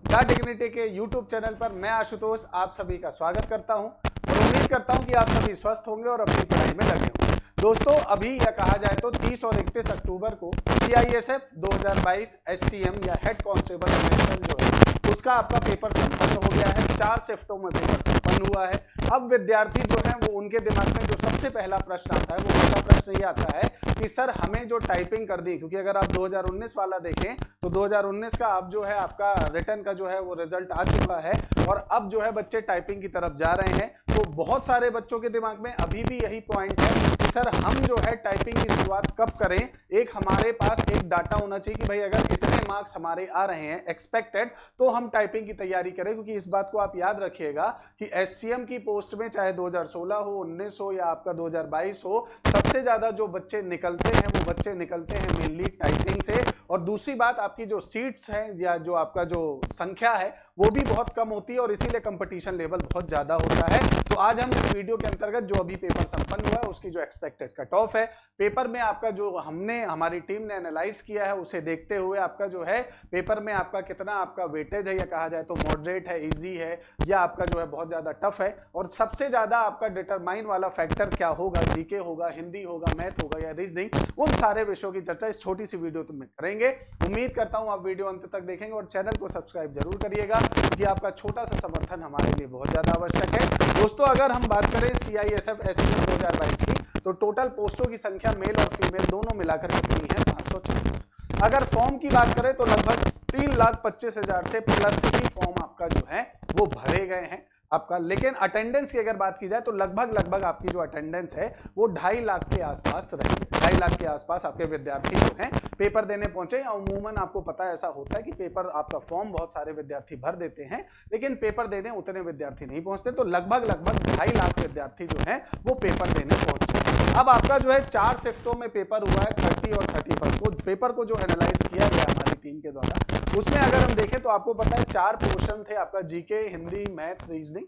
The dignity के YouTube channel पर मैं आशुतोष आप सभी का स्वागत करता हूं और उम्मीद करता हूं कि आप सभी स्वस्थ होंगे और अपनी पढ़ाई में लगे होंगे। दोस्तों अभी यह कहा जाए तो 30 और 31 अक्टूबर को CISF 2022 SCM या हेड कांस्टेबल जो है उसका आपका पेपर संपन्न हो गया है। 4 शिफ्टों में पेपर संपन्न हुआ है। अब विद्यार्थी जो है वो उनके दिमाग में जो सबसे पहला प्रश्न आता है वो पहला प्रश्न ये आता है कि सर हमें जो टाइपिंग कर दी, क्योंकि अगर आप 2019 वाला देखें तो 2019 का अब जो है आपका रिटर्न का जो है वो रिजल्ट आ चुका है और अब जो है बच्चे टाइपिंग की तरफ जा रहे हैं। तो बहुत सारे बच्चों के दिमाग में अभी भी यही पॉइंट है कि सर हम जो है टाइपिंग की शुरुआत कब करें। एक हमारे पास एक डाटा होना चाहिए कि भाई अगर इतने मार्क्स हमारे आ रहे हैं एक्सपेक्टेड तो हम टाइपिंग की तैयारी करें, क्योंकि इस बात को आप याद रखिएगा कि SCM की पोस्ट में चाहे 2016 हो, 19 हो या आपका 2022 हो, सबसे ज्यादा जो बच्चे निकलते हैं वो बच्चे निकलते हैं मेनली टाइपिंग से। और दूसरी बात आपकी जो सीट्स हैं या जो आपका जो संख्या है वो भी बहुत कम होती है और इसीलिए कंपटीशन लेवल बहुत ज्यादा होता है। तो आज हम इस वीडियो के अंतर्गत जो अभी पेपर संपन्न हुआ है उसकी जो एक्सपेक्टेड कट ऑफ है, पेपर में आपका जो हमारी टीम ने एनालाइज किया है उसे देखते हुए आपका जो है पेपर में आपका कितना आपका वेटेज है, या कहा जाए तो मॉडरेट है, इजी है या आपका जो है बहुत ज्यादा टफ है, और सबसे ज्यादा आपका डिटरमाइन वाला फैक्टर क्या होगा, जीके होगा, हिंदी होगा, मैथ होगा या रीजनिंग, उन सारे विषयों की चर्चा इस छोटी सी वीडियो में करेंगे। उम्मीद करता हूं आप वीडियो अंत तक देखेंगे और चैनल को सब्सक्राइब जरूर करिएगा, क्योंकि आपका छोटा सा समर्थन हमारे लिए बहुत ज्यादा आवश्यक है। दोस्तों अगर हम बात करें CISF SCM 2022 की तो टोटल पोस्टों की संख्या मेल और फीमेल दोनों मिलाकर कितनी है? 536। अगर फॉर्म की बात करें तो लगभग 3,25,000 से प्लस ही फॉर्म आपका जो है वो भरे गए हैं आपका। लेकिन अटेंडेंस की अगर बात की जाए तो लगभग आपकी जो अटेंडेंस है वो 2.5 लाख के आसपास रहेगी। 2.5 लाख के आसपास आपके विद्यार्थी जो हैं पेपर देने पहुंचे। अमूमन आपको पता है ऐसा होता है कि पेपर आपका फॉर्म बहुत सारे विद्यार्थी भर देते हैं लेकिन पेपर देने उतने विद्यार्थी नहीं पहुंचते। तो लगभग 2.5 लाख विद्यार्थी जो है वो पेपर देने पहुंचे। अब आपका जो है 4 शिफ्टों में पेपर हुआ है, 30 और 31 को। पेपर को जो एनालाइज किया गया हमारी टीम के द्वारा उसमें अगर हम देखें तो आपको पता है 4 पोर्शन थे आपका, जीके, हिंदी, मैथ, रीजनिंग।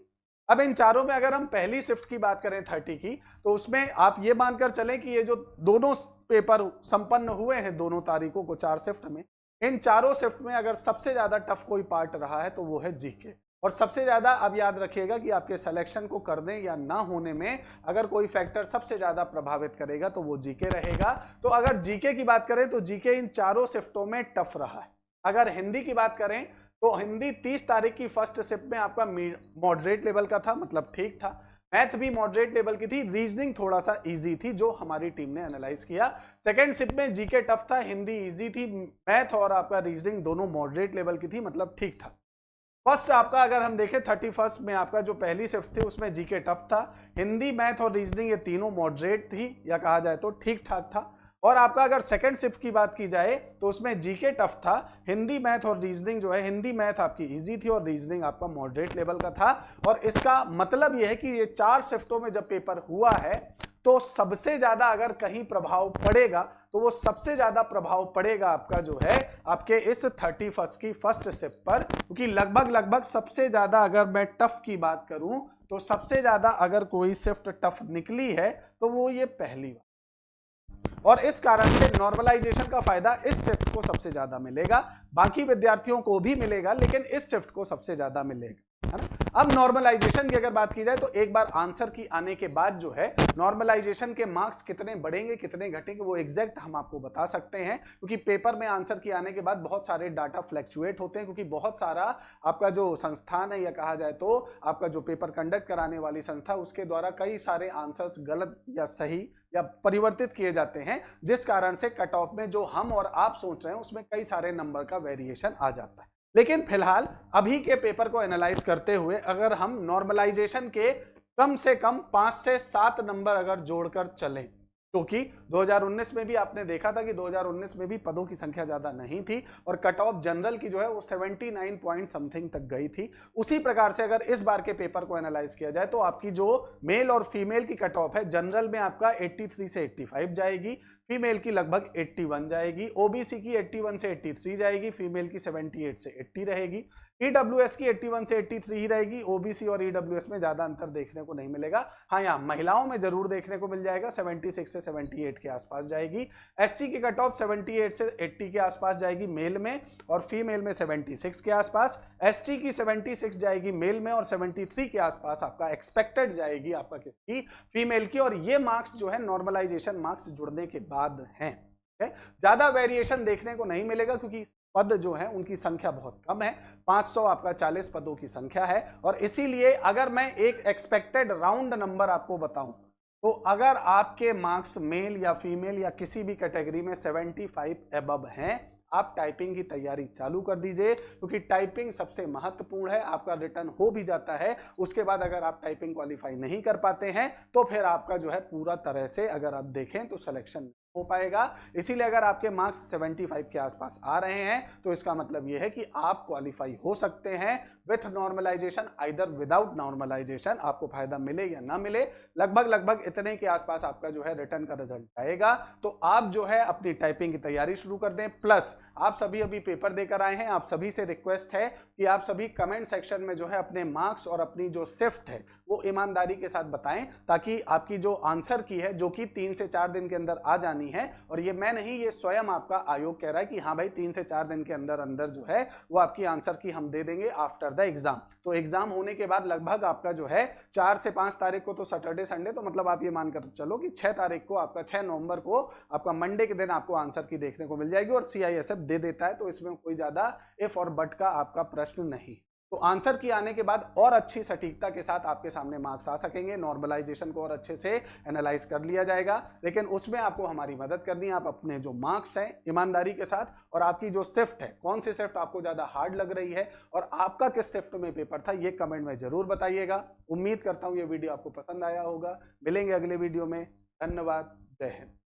अब इन चारों में अगर हम पहली शिफ्ट की बात करें 30 की तो उसमें आप ये मानकर चलें कि ये जो दोनों पेपर संपन्न हुए हैं दोनों तारीखों को 4 शिफ्ट में, इन चारों शिफ्ट में अगर सबसे ज्यादा टफ कोई पार्ट रहा है तो वो है जीके। और सबसे ज्यादा अब याद रखिएगा कि आपके सिलेक्शन को करने या ना होने में अगर कोई फैक्टर सबसे ज्यादा प्रभावित करेगा तो वो जीके रहेगा। तो अगर जीके की बात करें तो जीके इन चारों शिफ्टों में टफ रहा है। अगर हिंदी की बात करें तो हिंदी 30 तारीख की फर्स्ट शिफ्ट में आपका मॉडरेट लेवल का था, मतलब ठीक था। मैथ भी मॉडरेट लेवल की थी, रीजनिंग थोड़ा सा इजी थी जो हमारी टीम ने एनालाइज किया। सेकंड शिफ्ट में जीके टफ था, हिंदी इजी थी, मैथ और आपका रीजनिंग दोनों मॉडरेट लेवल की थी, मतलब ठीक था। फर्स्ट आपका अगर हम देखें 31 में आपका जो पहली शिफ्ट थी उसमें जीके टफ था, हिंदी, मैथ और रीजनिंग ये तीनों मॉडरेट थी या कहा जाए तो ठीक ठाक था। और आपका अगर सेकंड शिफ्ट की बात की जाए तो उसमें जीके टफ था, हिंदी, मैथ और रीजनिंग जो है, हिंदी मैथ आपकी इजी थी और रीजनिंग आपका मॉडरेट लेवल का था। और इसका मतलब यह है कि ये 4 शिफ्टों में जब पेपर हुआ है तो सबसे ज्यादा अगर कहीं प्रभाव पड़ेगा तो वो सबसे ज्यादा प्रभाव पड़ेगा आपका जो है आपके इस 31 की फर्स्ट शिफ्ट पर, क्योंकि लगभग सबसे ज्यादा अगर मैं टफ की बात करूं तो सबसे ज्यादा अगर कोई शिफ्ट टफ निकली है तो वो ये पहली बार। और इस कारण से नॉर्मलाइजेशन का फायदा इस शिफ्ट को सबसे ज्यादा मिलेगा, बाकी विद्यार्थियों को भी मिलेगा लेकिन इस शिफ्ट को सबसे ज्यादा मिलेगा, है ना। अब नॉर्मलाइजेशन की अगर बात की जाए तो एक बार आंसर की आने के बाद जो है नॉर्मलाइजेशन के मार्क्स कितने बढ़ेंगे कितने घटेंगे वो एग्जैक्ट हम आपको बता सकते हैं, क्योंकि पेपर में आंसर की आने के बाद बहुत सारे डाटा फ्लैक्चुएट होते हैं, क्योंकि बहुत सारा आपका जो संस्थान है या कहा जाए तो आपका जो पेपर कंडक्ट कराने वाली संस्था उसके द्वारा कई सारे आंसर्स गलत या सही या परिवर्तित किए जाते हैं, जिस कारण से कट ऑफ में जो हम और आप सोच रहे हैं उसमें कई सारे नंबर का वेरिएशन आ जाता है। लेकिन फिलहाल अभी के पेपर को एनालाइज करते हुए अगर हम नॉर्मलाइजेशन के कम से कम 5 से 7 नंबर अगर जोड़कर चलें, क्योंकि 2019 में भी आपने देखा था कि 2019 में भी पदों की संख्या ज्यादा नहीं थी और कट ऑफ जनरल की जो है वो 79 पॉइंट समथिंग तक गई थी। उसी प्रकार से अगर इस बार के पेपर को एनालाइज किया जाए तो आपकी जो मेल और फीमेल की कट ऑफ है, जनरल में आपका 83 से 85 जाएगी, फीमेल की लगभग 81 जाएगी, ओबीसी की 81 से 83 जाएगी, फीमेल की 78 से 80 रहेगी, ईडब्ल्यूएस की 81 से 83 ही रहेगी, ओबीसी और ईडब्ल्यूएस में ज्यादा अंतर देखने को नहीं मिलेगा। हाँ, यहाँ महिलाओं में जरूर देखने को मिल जाएगा, 76 से 78 के आसपास जाएगी। एससी की कट ऑफ 78 से 80 के आसपास जाएगी मेल में, और फीमेल में 76 के आसपास। एसटी की 76 जाएगी मेल में, और 73 के आसपास आपका एक्सपेक्टेड जाएगी आपका किसकी, फीमेल की। और ये मार्क्स जो है नॉर्मलाइजेशन मार्क्स जुड़ने के बाद हैं। ज्यादा वेरिएशन देखने को नहीं मिलेगा, क्योंकि पद जो है उनकी संख्या बहुत कम है, 500 आपका 40 पदों की संख्या है। और इसीलिए अगर मैं एक एक्सपेक्टेड राउंड नंबर आपको बताऊं, तो अगर आपके मार्क्स मेल या फीमेल या किसी भी कैटेगरी में 75 एबव हैं, आप टाइपिंग की तैयारी चालू कर दीजिए, क्योंकि टाइपिंग सबसे महत्वपूर्ण है। आपका रिटर्न हो भी जाता है, उसके बाद अगर आप टाइपिंग क्वालिफाई नहीं कर पाते हैं तो फिर आपका जो है पूरा तरह से अगर आप देखें तो सिलेक्शन हो पाएगा। इसीलिए अगर आपके मार्क्स 75 के आसपास आ रहे हैं तो इसका मतलब यह है कि आप क्वालिफाई हो सकते हैं with normalisation, either without normalisation. आपको फायदा मिले या ना मिले, लगभग इतने के आसपास आपका जो है रिटर्न का रिजल्ट आएगा। तो आप जो है अपनी टाइपिंग की तैयारी शुरू कर दें। प्लस आप सभी अभी पेपर देकर आए हैं, आप सभी से रिक्वेस्ट है कि आप सभी कमेंट सेक्शन में जो है अपने मार्क्स और अपनी जो शिफ्ट है वो ईमानदारी के साथ बताएं, ताकि आपकी जो आंसर की है जो कि 3 से 4 दिन के अंदर आ जानी है, और ये मैं नहीं, ये स्वयं आपका आयोग कह रहा है कि हाँ भाई 3 से 4 दिन के अंदर अंदर जो है वो आपकी आंसर की हम दे देंगे आफ्टर द एग्जाम। तो एग्जाम होने के बाद लगभग आपका जो है 4 से 5 तारीख को तो सैटरडे संडे, तो मतलब आप ये मानकर चलो कि 6 तारीख को आपका 6 नवंबर को आपका मंडे के दिन आपको आंसर की देखने को मिल जाएगी। और सीआईएसएफ दे देता है, तो इसमें कोई ज्यादा इफ और बट का आपका प्रश्न नहीं। तो आंसर की आने के बाद और अच्छी सटीकता के साथ आपके सामने मार्क्स आ सकेंगे, नॉर्मलाइजेशन को और अच्छे से एनालाइज कर लिया जाएगा। लेकिन उसमें आपको हमारी मदद करनी है। आप अपने जो मार्क्स हैं ईमानदारी के साथ, और आपकी जो शिफ्ट है, कौन सी शिफ्ट आपको ज्यादा हार्ड लग रही है और आपका किस शिफ्ट में पेपर था, ये कमेंट में जरूर बताइएगा। उम्मीद करता हूं ये वीडियो आपको पसंद आया होगा। मिलेंगे अगले वीडियो में। धन्यवाद। जय हिंद।